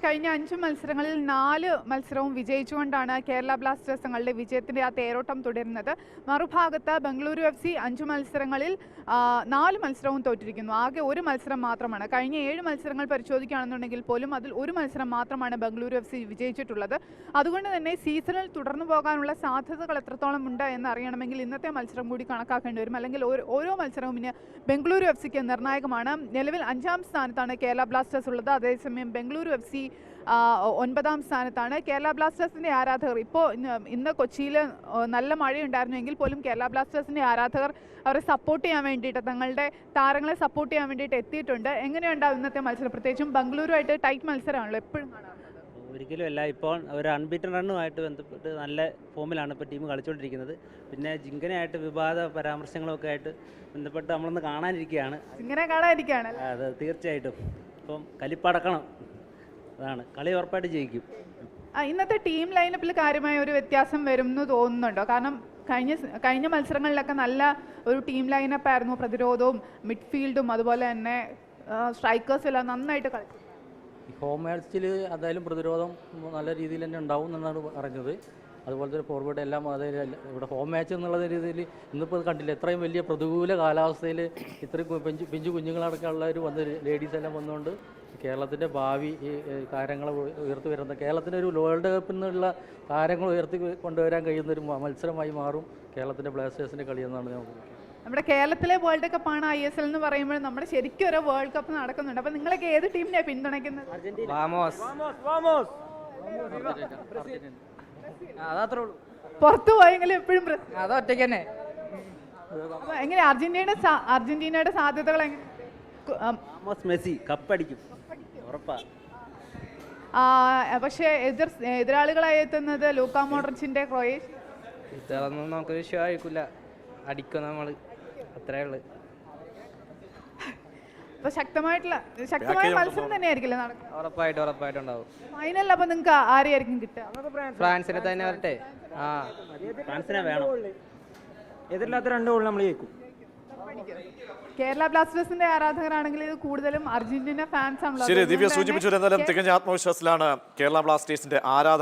കഴിഞ്ഞ 5 മത്സരങ്ങളിൽ 4 മത്സരവും വിജയിച്ചുകൊണ്ടാണ് കേരള ബ്ലാസ്റ്റേഴ്സ് തങ്ങളുടെ വിജയത്തിന്റെ ആ തേരോട്ടം തുടരുന്നത്. മറുഭാഗത്ത് ബംഗളൂരു FC 5 മത്സരങ്ങളിൽ 4 മത്സരവും തോറ്റിരിക്കുന്നു. ആകെ ഒരു മത്സരം മാത്രമാണ്. കഴിഞ്ഞ 7 മത്സരങ്ങൾ പരിശോധിക്കുകയാണെന്നുണ്ടെങ്കിൽ പോലും അതിൽ ഒരു മത്സരം മാത്രമാണ് ബംഗളൂരു FC വിജയിച്ചിട്ടുള്ളത്. അതുകൊണ്ട് തന്നെ സീസണിൽ തുടർന്നു പോകാനുള്ള സാധ്യതകൾ എത്രത്തോളം ഉണ്ട് എന്ന് അറിയണമെങ്കിൽ ഇന്നത്തെ മത്സരം കൂടി കണക്കാക്കേണ്ടി വരും. അല്ലെങ്കിൽ ഓരോ മത്സരവും ഇനി ബംഗളൂരു FCക്ക് നിർണായകമാണ്. നിലവിൽ 5ാം സ്ഥാനത്താണ് കേരള ബ്ലാസ്റ്റേഴ്സ് ഉള്ളത്. അതേസമയം ബംഗളൂരു FC 9ാം സ്ഥാനത്താണ്. കേരള ബ്ലാസ്റ്റേഴ്സിന്റെ ആരാധകർ ഇന്ന് കൊച്ചിയിൽ നല്ല മഴയുണ്ടായിരുന്നെങ്കിൽ പോലും കേരള ബ്ലാസ്റ്റേഴ്സിന്റെ ആരാധകർ അവരെ സപ്പോർട്ട് ചെയ്യാൻ വേണ്ടിയിട്ട്, തങ്ങളുടെ താരങ്ങളെ സപ്പോർട്ട് ചെയ്യാൻ വേണ്ടിയിട്ട് എത്തിയിട്ടുണ്ട്. എങ്ങനെയുണ്ടാവും ഇന്നത്തെ മത്സരം? പ്രത്യേകിച്ചും ബംഗളൂരുമായിട്ട് ടൈറ്റ് മത്സരമാണല്ലോ എപ്പോഴും. ഒരിക്കലും അല്ല. ഇപ്പോൾ ഒരു അൺബീറ്റൻ റണ്ണുമായിട്ട് ബന്ധപ്പെട്ട് നല്ല ഫോമിലാണ് ഇപ്പോൾ ടീം കളിച്ചുകൊണ്ടിരിക്കുന്നത്. പിന്നെ ജിങ്കനായിട്ട് വിവാദ പരാമർശങ്ങളൊക്കെ ആയിട്ട് ബന്ധപ്പെട്ട് നമ്മളൊന്ന് കാണാനിരിക്കുകയാണ്. അത് തീർച്ചയായിട്ടും ഇപ്പം കലിപ്പടക്കണം. അതാണ് കളി ഉറപ്പായിട്ട് ജയിക്കും. ഇന്നത്തെ ടീം ലൈനപ്പിൽ കാര്യമായ ഒരു വ്യത്യാസം വരും എന്ന് തോന്നുന്നുണ്ടോ? കാരണം കഴിഞ്ഞ മത്സരങ്ങളിലൊക്കെ നല്ല ഒരു ടീം ലൈനപ്പ് ആയിരുന്നു. പ്രതിരോധവും മിഡ്ഫീൽഡും അതുപോലെ തന്നെ സ്ട്രൈക്കേഴ്സും എല്ലാം നന്നായിട്ട് കളിച്ചു. ഹോം മാച്ചിൽ എന്തായാലും പ്രതിരോധം നല്ല രീതിയിൽ തന്നെ ഉണ്ടാവും എന്നാണ് പറഞ്ഞത്. അതുപോലെ തന്നെ ഫോർവേഡ് എല്ലാം അതായത് ഇവിടെ ഹോം മാച്ച് എന്നുള്ള രീതിയിൽ ഇന്നിപ്പോൾ കണ്ടില്ല. ഇത്രയും വലിയ പ്രതികൂല കാലാവസ്ഥയിൽ ഇത്രയും പിഞ്ചു കുഞ്ഞുങ്ങളടക്കമുള്ളവർ ലേഡീസ് എല്ലാം വന്നുകൊണ്ട് കേരളത്തിൻ്റെ ഭാവി ഈ താരങ്ങളെ ഉയർത്തി വരുന്ന, കേരളത്തിൻ്റെ ഒരു വേൾഡ് കപ്പിൽ നിന്നുള്ള താരങ്ങൾ ഉയർത്തി കൊണ്ടുവരാൻ കഴിയുന്നൊരു മത്സരമായി മാറും കേരളത്തിൻ്റെ ബ്ലാസ്റ്റേഴ്സിൻ്റെ കളി എന്നാണ് ഞാൻ നോക്കുന്നത്. നമ്മുടെ കേരളത്തിലെ വേൾഡ് കപ്പാണ് ISL എന്ന് പറയുമ്പോൾ നമ്മുടെ ശരിക്കും ഒരു വേൾഡ് കപ്പ് നടക്കുന്നുണ്ട്. അപ്പോൾ നിങ്ങളൊക്കെ ഏത് ടീമിനെയാണ് പിന്തുണയ്ക്കുന്നത്? പുറത്തു പോയെങ്കിലും എപ്പോഴും ഒറ്റയ്ക്ക് തന്നെ. എങ്ങനെ അർജന്റീനയുടെ സാധ്യതകൾ എങ്ങനെ? മെസ്സി കപ്പടിക്കും ഉറപ്പാ. പക്ഷേ എതിരാളികളായി എത്തുന്നത് ലൂക്കാ മോഡ്രിച്ചിന്റെ ക്രൊയേഷ്യ. ഇതൊന്നും നമുക്ക് വിഷയമായിരിക്കില്ല, അടിക്കും നമ്മൾ, അത്രേ ഉള്ളു. അപ്പൊ ശക്തമായ മത്സരം തന്നെയായിരിക്കില്ല നടക്കുന്നത്. ഉറപ്പായിട്ടും ഉണ്ടാവും. ഫൈനലിൽ അപ്പൊ നിങ്ങൾക്ക് ആരെയായിരിക്കും കിട്ടുക? ഫ്രാൻസിനെ തന്നെ വരട്ടെ. ഫ്രാൻസിനെ വേണം. എതിരില്ലാത്ത 2 ഗോൾ നമ്മൾ ജയിക്കും. കേരള ബ്ലാസ്റ്റേഴ്സിന്റെ ആരാധകരാണെങ്കിൽ ഇത് കൂടുതലും അർജന്റീന ഫാൻസ് ആണല്ലോ. ശരി, ദിവ്യ സൂചിപ്പിച്ചു. എന്നാലും തികഞ്ഞ ആത്മവിശ്വാസത്തിലാണ് കേരള ബ്ലാസ്റ്റേഴ്സിന്റെ ആരാധകർ.